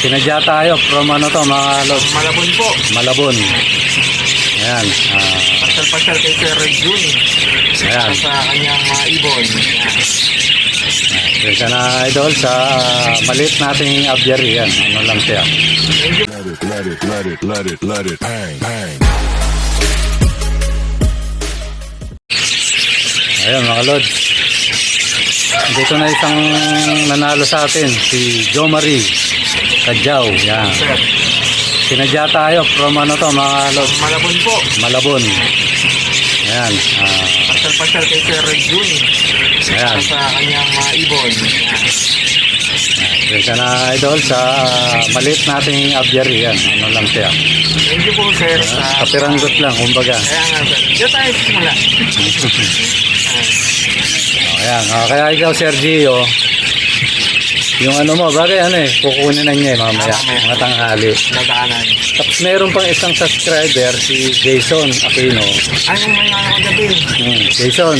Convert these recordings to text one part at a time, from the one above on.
Sinadya tayo from ano to mga Lods? Malabon po. Malabon. Ayan. Pasyal-pasyal kay Sir Red June. Ayan. Sa kanyang ibon. Yan na idol sa maliit nating aviary. Yan. Ano lang siya. Let it, bang, bang. Ayan mga Lods. Dito na isang nanalo sa atin. Si Jo Marie Kadjaw. Yan. Sir. Sinadya tayo from ano to mga Lods? Malabon po. Malabon. Ayan. Pasyal-pasyal kay Sir Red June. Ayan. Sa kanyang ibon. Yan na idol sa maliit nating aviary. Yan. Ano lang siya. Thank you po sir. Kapiranggot lang kumbaga. Kaya nga sir. Diyo tayo simula. Ayan. Kaya ikaw Sergio, yung ano mo, bagay ano kukunin na niya mamaya. Mga tanghali. Nadaanan. Tapos meron pang isang subscriber, si Jason Aquino. Anong may mga kagabi? Jason,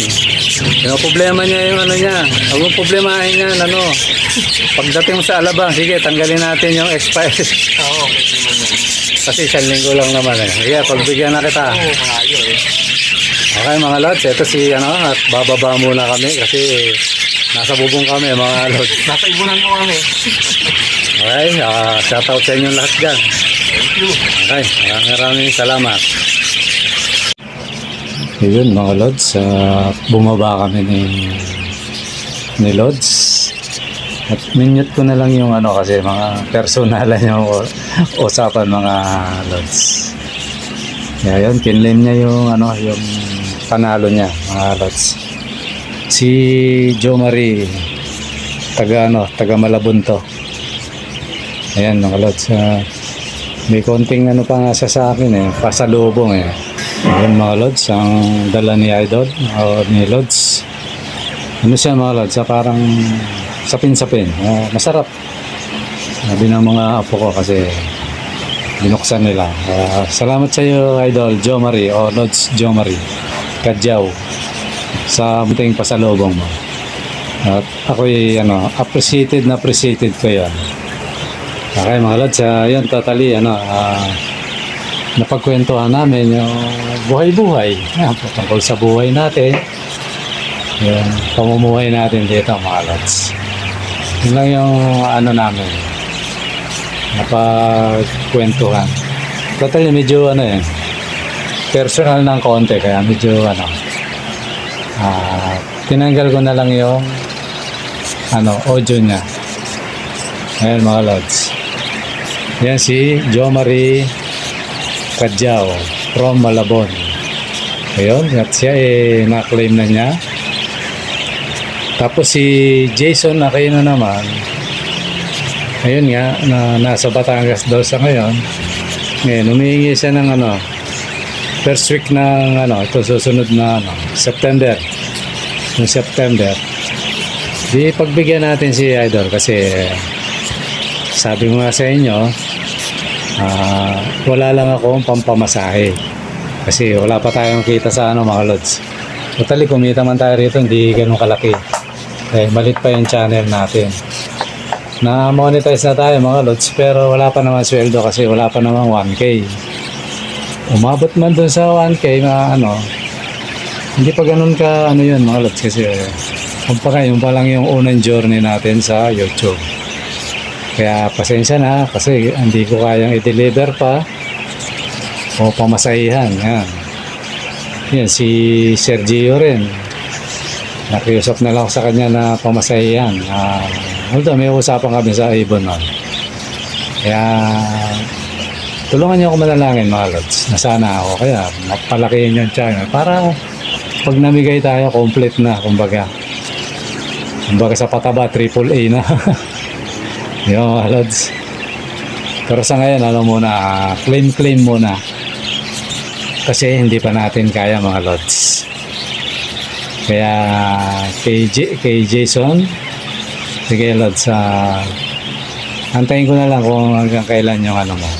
yung problema niya yung ano niya. Huwag mong problemahin niya, ano. Pagdating mo sa Alabang, sige, tanggalin natin yung expired. Oo, okay naman yun. Kasi isang linggo lang naman Sige, pagbigyan na kita. Oo, malayo Okay mga Lods, ito si ano, at bababa muna kami kasi nasa bubong kami mga Lods. Nasa ibunan po kami. Okay, shoutout sa inyo lahat dyan. Thank you. Okay, maraming salamat. Yun mga Lods, bumaba kami ni Lods. At minute ko na lang yung ano kasi mga personalan yung usapan mga Lods. Kaya yun, kinlaim niya yung ano, yung panalo niya mga Lods. Si Jo Marie, taga Malabon to. Ayan mga Lods, may konting ano pa nga sa akin pasalubong Ayan mga Lods, ang dala ni Idol o ni Lods. Ano siya mga Lods, parang sapin-sapin. Masarap. Sabi ng mga apo ko kasi binuksan nila. Salamat sa iyo Idol Jo Marie o Lods Jo Marie Kadjaw sa munting pasalubong mo. At ako'y appreciated ko yan. Okay mga Lods, yun totally napagkwentuhan namin yung buhay-buhay tungkol sa buhay natin, yung pamumuhay natin dito mga Lods. Yun lang yung namin napagkwentuhan. Totally medyo personal ng konti kaya medyo tinanggal ko na lang yung audio niya. Ayan mga Lods, yan si Jo Marie Kadjaw from Malabon. Ayun, at siya na-claim na niya. Tapos si Jason Aquino naman, ayun nga, nasa Batangas daw sa ngayon. Ngayon, humihingi siya ng first week ng ito susunod na September. Yung September. Di pagbigyan natin si Idol kasi sabi mo nga sa inyo, wala lang akong pampamasahe. Kasi wala pa tayong kita sa mga Lods. Totally, kumita man tayo rito, hindi ganun kalaki. Malit pa yung channel natin. Na-monetize na tayo mga Lods, pero wala pa naman sweldo kasi wala pa naman 1K. Umabot man dun sa 1K na hindi pa ganun ka yun mga Lods kasi kumpaka yun pa lang yung unang journey natin sa YouTube. Kaya pasensya na kasi hindi ko kayang i-deliver pa o pamasahihan. Yan si Sergio rin. Nakiusap na lang ako sa kanya na pamasahihan. Although may usapan kami sa ibon nun. Kaya tulungan niyo ako manalangin mga Lods na sana ako kaya mapalakihin yung channel para pag namigay tayo complete na kumbaga sa pataba AAA na. Yung mga Lods. Pero sa ngayon muna claim muna kasi hindi pa natin kaya mga Lods. Kaya kay Jason, sige Lods, antayin ko na lang kung hanggang kailan yung mo.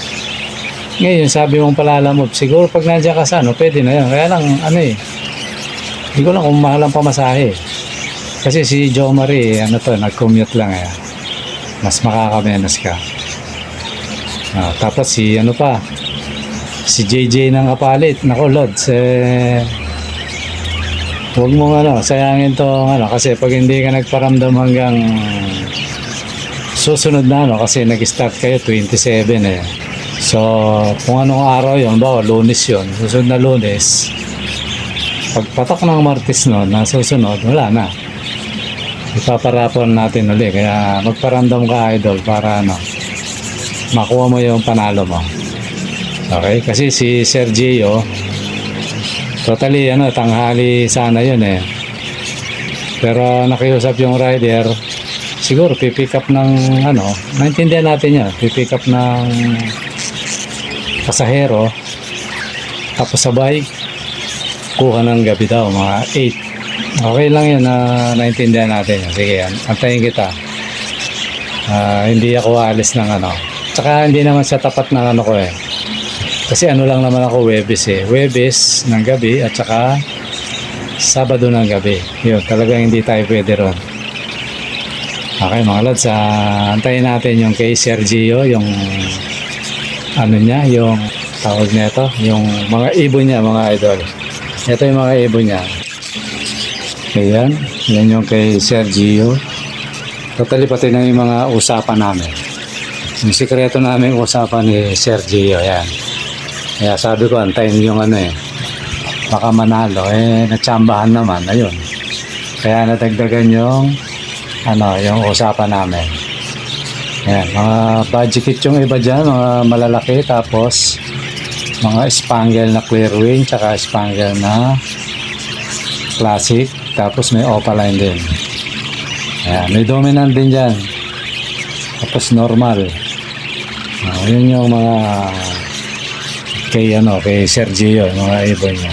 Ngayon sabi mong palalamove, siguro pag nandiyan ka sa pwede na yun. Kaya lang hindi ko lang kung mahal ang pamasahe. Kasi si Jo Marie nag-commute lang mas makakamenos ka. Tapos si ano pa, si JJ ng kapalit. Nako, Lods, huwag mong sayangin to kasi pag hindi ka nagparamdam hanggang susunod na kasi nag-start kayo 27 eh. So, kung anong araw yun, Lunes yun, susunod na Lunes, pagpatok ng Martes nun, na susunod, wala na. Ipaparapon natin ulit. Kaya magparamdam ka, idol, para makuha mo yung panalo mo. Okay? Kasi si Sergio, totally, tanghali sana yun eh. Pero nakiusap yung rider, siguro pipick up ng, naintindihan natin yan, pipick up ng pasahero, tapos sabay, kuha ng gabi daw, mga 8. Okay lang yun na naintindihan natin. Sige, antayin kita. Hindi ako aalis ng Tsaka hindi naman sa tapat ng ko eh. Kasi lang naman ako Webes eh. Webes ng gabi at saka Sabado ng gabi. Yun, talagang hindi tayo pwede ron. Okay mga lads, antayin natin yung kay Sergio, yung niya, yung tawag nito, yung mga ibon niya, mga idol. Ito yung mga ibon niya. Ayan, yan yung kay Sergio. Totally pati na yung mga usapan namin. Yung sikreto namin usapan ni Sergio, ayan. Kaya sabi ko, antayin yung baka manalo. Natsambahan naman, ayun. Kaya natagdagan yung yung usapan namin. Ayan, mga budget yung iba dyan, mga malalaki, tapos mga spangle na clear wing, tsaka spangle na classic, tapos may opaline din. Ayan, may dominant din dyan. Tapos normal. Yun yung mga kay Sergio, mga ibon niya.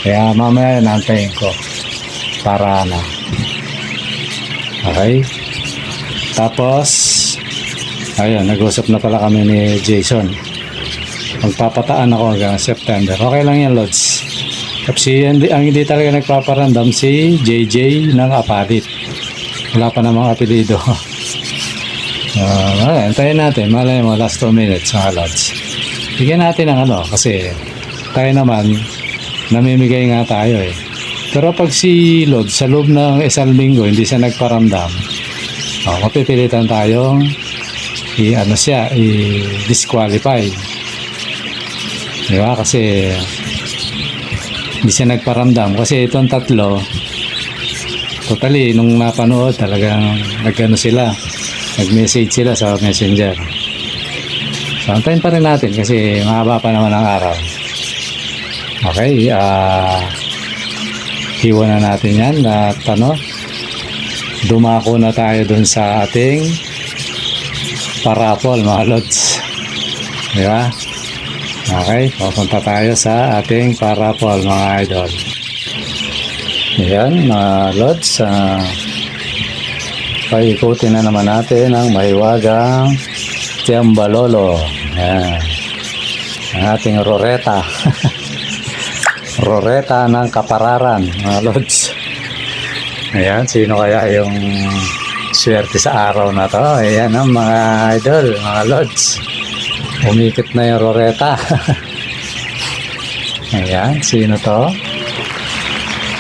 Kaya mamaya nantayin ko para okay. Tapos ayun, nag-usap na pala kami ni Jason. Magpapataan ako hanggang September. Okay lang yan, Lods. Tapos ang hindi talaga nagpaparandam si JJ ng Apalit. Wala pa namang apelido. Antayin natin. Malay mo, last 2 minutes mga Lods. Bigyan natin ng kasi tayo naman namimigay nga tayo eh. Pero pag si Lods sa loob ng isang linggo hindi siya nagparamdam, mapipilitan tayong i-disqualify. Diba? Kasi hindi siya nagparamdam. Kasi itong tatlo, totally, nung napanood, talagang sila. Nag-message sila sa messenger. So, antayin pa rin natin kasi mahaba pa naman ang araw. Okay, hiwa na natin yan at dumako na tayo dun sa ating parapol mga Lods. Diba? Okay, papunta tayo sa ating parapol mga idol. Ayan mga Lods, paikutin na naman natin ang mahiwagang Tiambalolo. Ayan, ang ating Roreta. Roreta ng Kapararan mga Lods. Ayan, sino kaya yung swerte sa araw na to? Ayan ang mga idol, mga Lods. Umikit na yung Roreta. Ayan, sino to?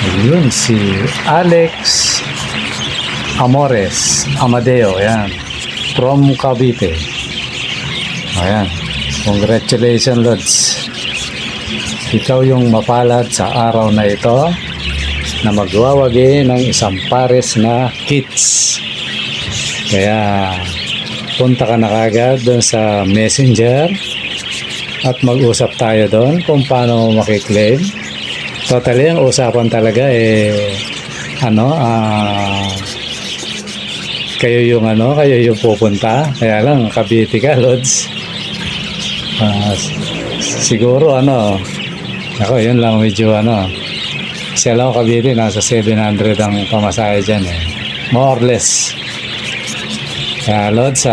Ayun, si Alex Amores Amadeo. Ayan, from Cavite. Ayan, congratulations Lods. Ikaw yung mapalad sa araw na ito na magwawagi ng isang pares na kits. Kaya punta ka na kagad doon sa messenger at mag-usap tayo doon kung paano makiklaim. Totally, ang usapan talaga kayo yung pupunta. Kaya lang, Cavite ka, Lods. Siguro ako, yun lang medyo siya lang Cavite, nasa 700 ang pamasahe dyan eh. More or less. Kaya Lods,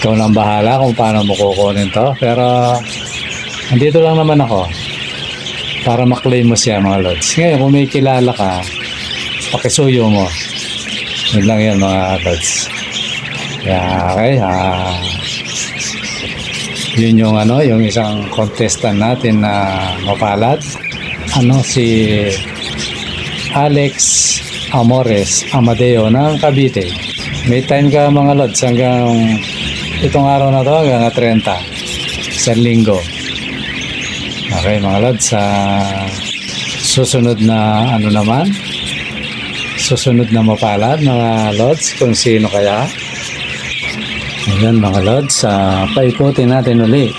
ikaw lang bahala kung paano mo kukunin to. Pero andito lang naman ako para maklaim mo siya mga Lods. Ngayon kung may kilala ka, pakisuyo mo. Yun lang yan mga Lods. Kaya okay, yun yung ano, yung isang contestant natin na mapalad. Ano, si Alex Amores Amadeo ng Cavite. May time ka mga lods hanggang itong araw na to hanggang 30. Isang linggo. Okay mga lods, sa susunod na ano naman, susunod na mapalad mga lods, kung sino kaya. Ayan mga lods, paikutin natin uli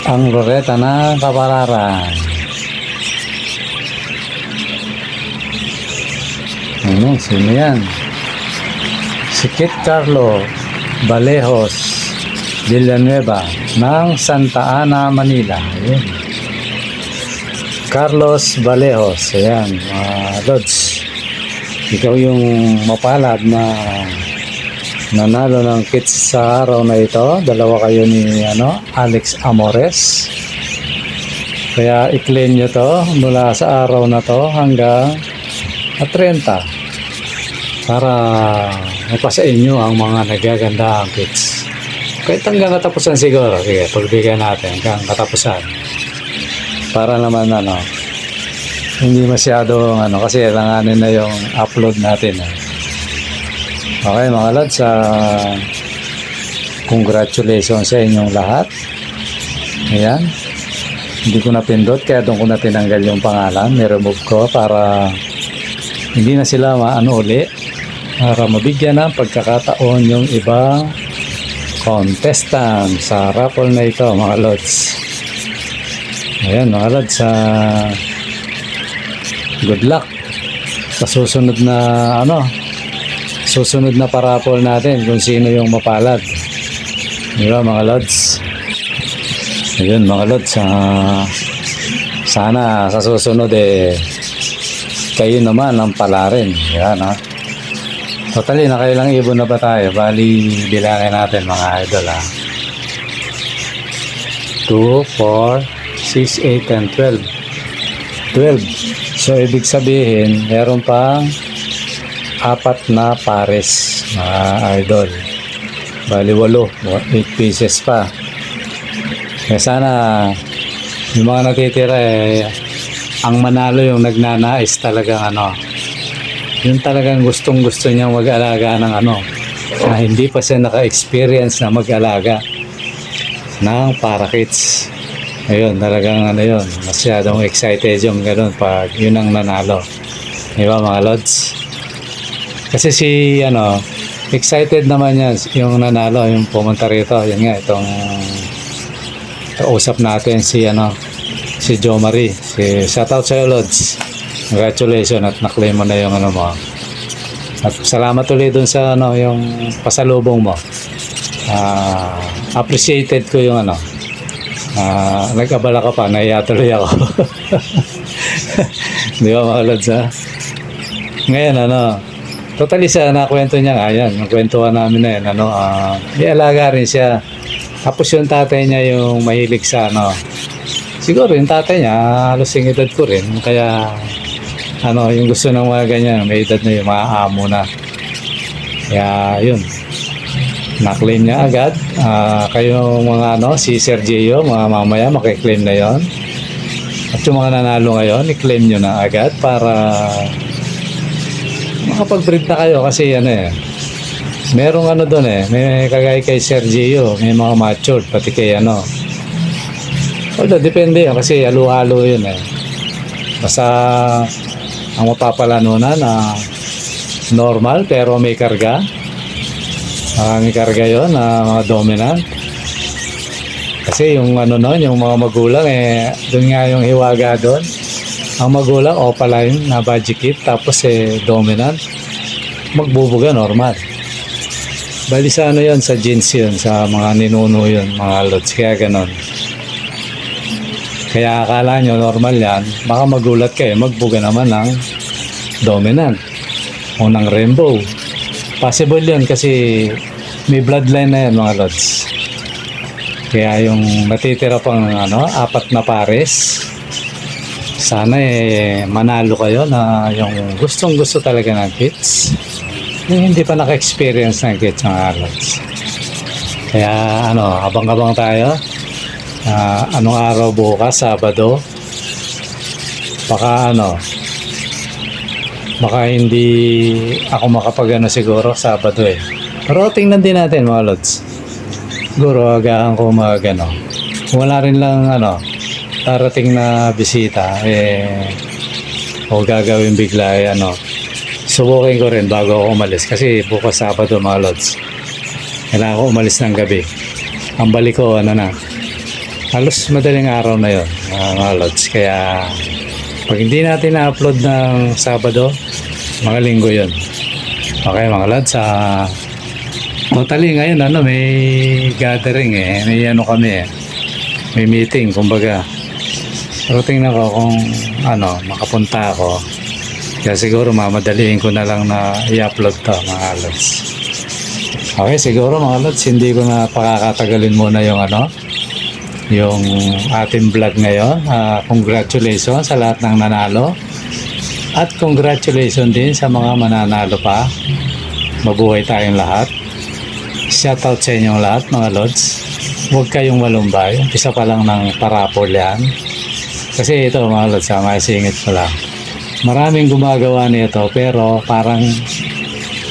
ang ruleta ng Kapalaran. Ano, sino yan? Si Kit Carlo Valejos Villanueva ng Santa Ana, Manila. Ayan. Carlos Valejos. Ayan, lods, ikaw yung mapalad na nanalo ng kits sa araw na ito. Dalawa kayo ni Alex Amores. Kaya i-claim nyo to mula sa araw na to hanggang 30 para mapasa inyo ang mga nagagandang kits. Kahit hanggang katapusan siguro. Sige, pagbigyan natin hanggang katapusan. Para naman hindi masyado kasi langanin na yung upload natin. Okay mga lods, congratulations sa inyong lahat. Ayan, hindi ko napindot kaya doon ko na tinanggal yung pangalan, ni-remove ko para hindi na sila uli, para mabigyan ng pagkakataon yung ibang contestant sa raffle na ito mga lods. Ayan mga lods, good luck sa susunod na parapol natin kung sino yung mapalad. Diba mga lods? Ayun mga lods, sana sa susunod kayo naman ang palarin. Yan Totally, nakailang ibon na ba tayo? Bali, bilangin natin mga idol 2, 4, 6, 8, and 12. So, ibig sabihin, meron pang 4 na pares mga idol. Bali 8 pieces pa. Kaya sana yung mga natitira ang manalo yung nagnanais talagang yung talagang gustong gusto niyang mag-alaga ng na hindi pa siya naka-experience na mag-alaga ng parakeets. Ayun, talagang yun, masyadong excited yung ganun pag yun ang nanalo. Diba mga lods? Kasi excited naman yan yung nanalo, yung pumunta rito. Yun nga, itong kausap natin si Joe Marie. Shoutout sa'yo lods. Congratulations at na-claim mo na yung mo. At salamat ulit dun sa yung pasalubong mo. Appreciated ko yung nag-abala ka pa, nahiya tuloy ako. Di ba mga lods Ngayon totally siya nakwento niya ayan, nagkwentuhan namin na yun may alaga rin siya. Tapos yung tatay niya yung mahilig sa siguro yung tatay niya halos yung edad ko rin, kaya yung gusto ng mga ganyan, may edad na yung mga amo na. Kaya yun, na-claim niya agad. Kayo mga si Sir Gio, mga mamaya makiklaim na yon. At yung mga nanalo ngayon, i-claim nyo na agad para makapag-breed na kayo. Kasi merong doon may kagaya kay Sir Gio, may mga matured, pati kay although depende kasi halo-halo yun basta ang mapapalanunan normal pero may karga. May karga yun mga dominant. Kasi yung yung mga magulang doon nga yung hiwaga doon. Ang magulang opaline na budget tapos dominant. Magbubuga normal. Bali sa yun, sa genes yun, sa mga ninuno yun, mga lods. Kaya ganon. Kaya akala nyo normal yan, baka magulat kayo, magbuga naman ng dominant o ng rainbow. Possible yun kasi may bloodline na yan mga lods. Kaya yung natitira pang 4 na pares, sana manalo kayo na yung gustong gusto talaga ng kits. yung hindi pa naka-experience ng kids mga lods. Kaya abang-abang tayo. Anong araw bukas, Sabado. Baka hindi ako siguro Sabado eh. Pero tingnan din natin mga lods. Siguro agahan ko wala rin lang darating na bisita o gagawin bigla subukin ko rin bago ako umalis kasi bukas Sabado mga lods. Kailangan ko umalis ng gabi. Ang balik ko halos madaling araw na yun mga lods. Kaya pag hindi natin na-upload ng Sabado, mga Linggo yun. Okay mga lods, totally ngayon may gathering may kami may meeting kumbaga. Pero tingnan ko kung makapunta ako. Kaya siguro mamadaliin ko na lang na i-upload to mga lods. Okay, siguro mga lods, hindi ko na pakakatagalin muna yung ating vlog ngayon. Congratulations sa lahat ng nanalo. At congratulations din sa mga mananalo pa. Mabuhay tayong lahat. Shoutout sa inyong lahat mga lods. Huwag kayong malumbay. Isa pa lang ng parapol yan. Kasi ito mga lods, maisingit ko lang. Maraming gumagawa nito pero parang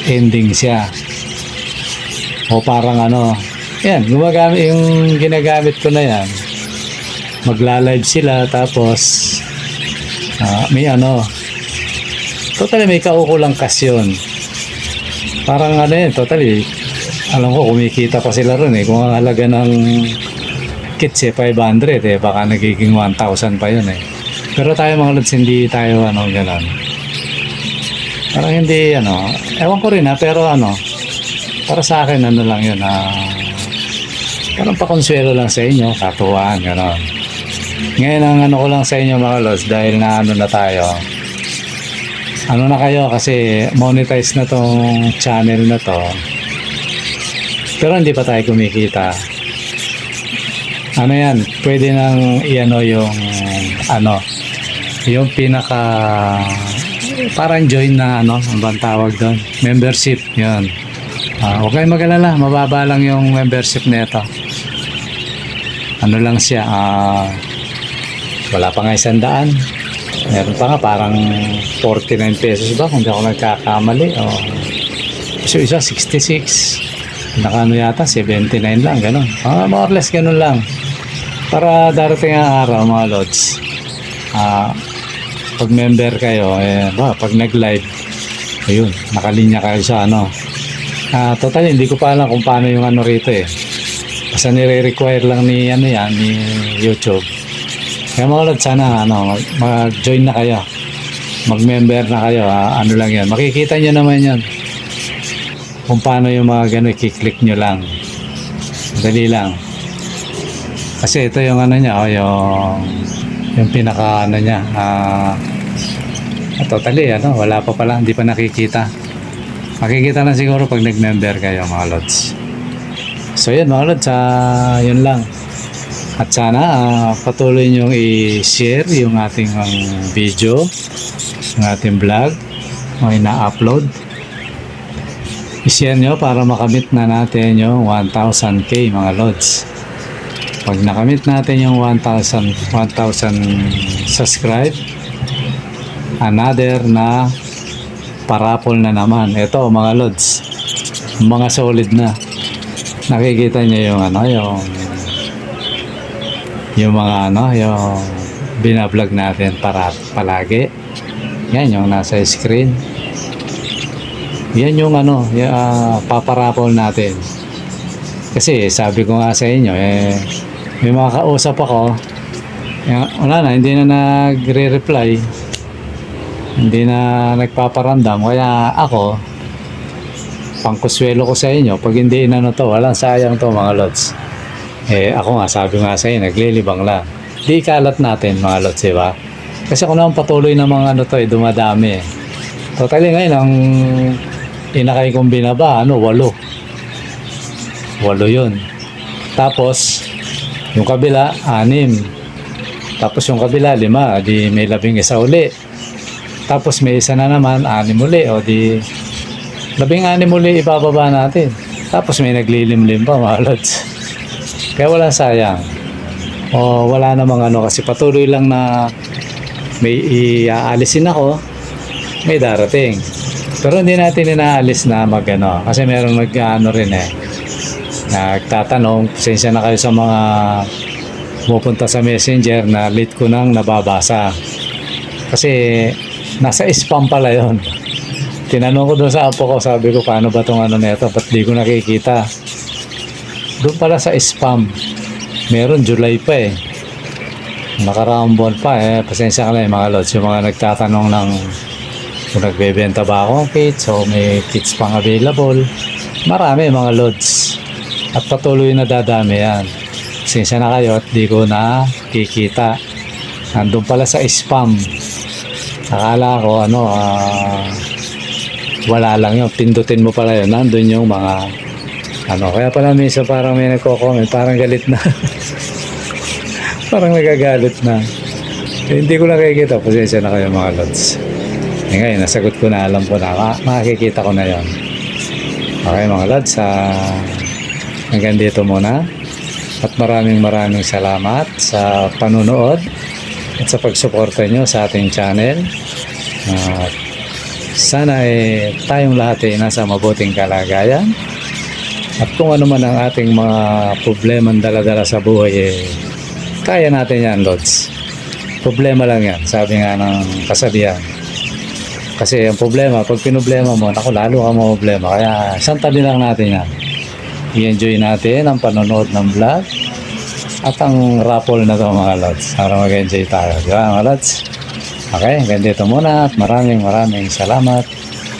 ending siya. O parang yan, yung ginagamit ko na yan. Magla-live sila tapos may totally may kaukulang kasyon. Parang totally alam ko kumikita pa sila ron kung ang halaga ng kits 500 baka nagiging 1,000 pa yun Pero tayo mga lods hindi tayo ganon. Parang hindi ewan ko rin pero para sa akin lang yun parang pakonsuelo lang sa inyo, katuwaan ganon. Ngayon ang ko lang sa inyo mga lods dahil na tayo na kayo kasi monetize na tong channel na to pero hindi pa tayo kumikita. Yan, pwede nang yung pinaka parang join na ang bang tawag doon, membership yun. Huwag kayong mag-alala, mababa lang yung membership nito. Lang siya wala pa nga 100. Meron pa nga parang 49 pesos ba kung di ako nagkakamali so isa 66 yata 79 lang ganun. More or less ganun lang para darating ang araw mga lods. Pag member kayo pag nag-live ayun nakalinya kayo sa totally hindi ko pa alam kung paano yung rito basta nire-require lang ni ni YouTube. Kaya mga lods sana mag-join na kayo, mag-member na kayo lang yan, makikita nyo naman yan kung paano yung mga i-click nyo lang, dali lang kasi ito yung yung pinaka niya totally wala pa pala, hindi pa nakikita. Makikita na siguro pag nag-member kayo mga lods. So yun mga lods, yun lang. At sana patuloy nyo i-share yung ating video, yung ating vlog o ina-upload. I-share nyo para makamit na natin yung 1,000k mga lods. Pag nakamit natin yung 1,000 subscribe, another na parapol na naman. Ito mga lods, mga solid na. Nakikita nyo yung yung mga yung binablog natin palagi. Yan yung nasa screen. Yan yung paparapol natin. Kasi sabi ko nga sa inyo may mga kausap ako wala na, hindi na nagre-reply, hindi na nagpaparamdam. Kaya ako pangkuswelo ko sa inyo pag hindi to, walang sayang to mga lods. Ako nga sabi nga sa inyo, naglilibang lang. Di kalat natin mga lods, diba? Kasi kung naman patuloy na mga dumadami totally ngayon ang inakay kong binaba 8 yun. Tapos yung kabila 6, tapos yung kabila 5, di may 11 uli. Tapos may isa na naman 6 uli, o di 16 muli ibababa natin. Tapos may naglilimlim pa mga lods. Kaya wala sayang. O wala namang ano kasi patuloy lang na may iaalisin ako, may darating. Pero hindi natin inaalis na magano kasi merong nag-ano rin nagtatanong, pasensya na kayo sa mga pupunta sa messenger na late ko nang nababasa. Kasi nasa spam pala yon. Tinanong ko doon sa apo ko, sabi ko paano ba itong ano neto, ba't di ko nakikita? Doon pala sa spam. Meron July pa nakaraang buwan pa pasensya ka na mga lods, yung mga nagtatanong ng kung nagbebenta ba akong kits o may kits pang available, marami mga lods at patuloy na dadami yan. Pasensya na kayo at di ko nakikita, nandun pala sa spam. Akala ko wala lang yun, pindutin mo pala yun, nandun yung mga kaya pala minsan parang may nagko-comment, parang galit na parang nagagalit na. Hindi ko nakikita, pasensya na kayo mga lods. Ngayon, nasagot ko na, alam ko na, makikita ko na yon. Okay mga lods, hanggang dito muna. At maraming salamat sa panunood at sa pagsuporta nyo sa ating channel. At sana tayong lahat nasa mabuting kalagayan. At kung ano man ang ating mga problemang dala-dala sa buhay, kaya natin yan, lods. Problema lang yan, sabi nga ng kasabihan. Kasi ang problema, pag pinoblema mo, lalo ka problema. Kaya santabi lang natin yan. I-enjoy natin ang panonood ng vlog at ang raffle na ito mga lods. Para mag-enjoy tayo. Di ba mga lods? Okay, hanggang dito muna at maraming salamat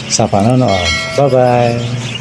sa panonood. Bye-bye!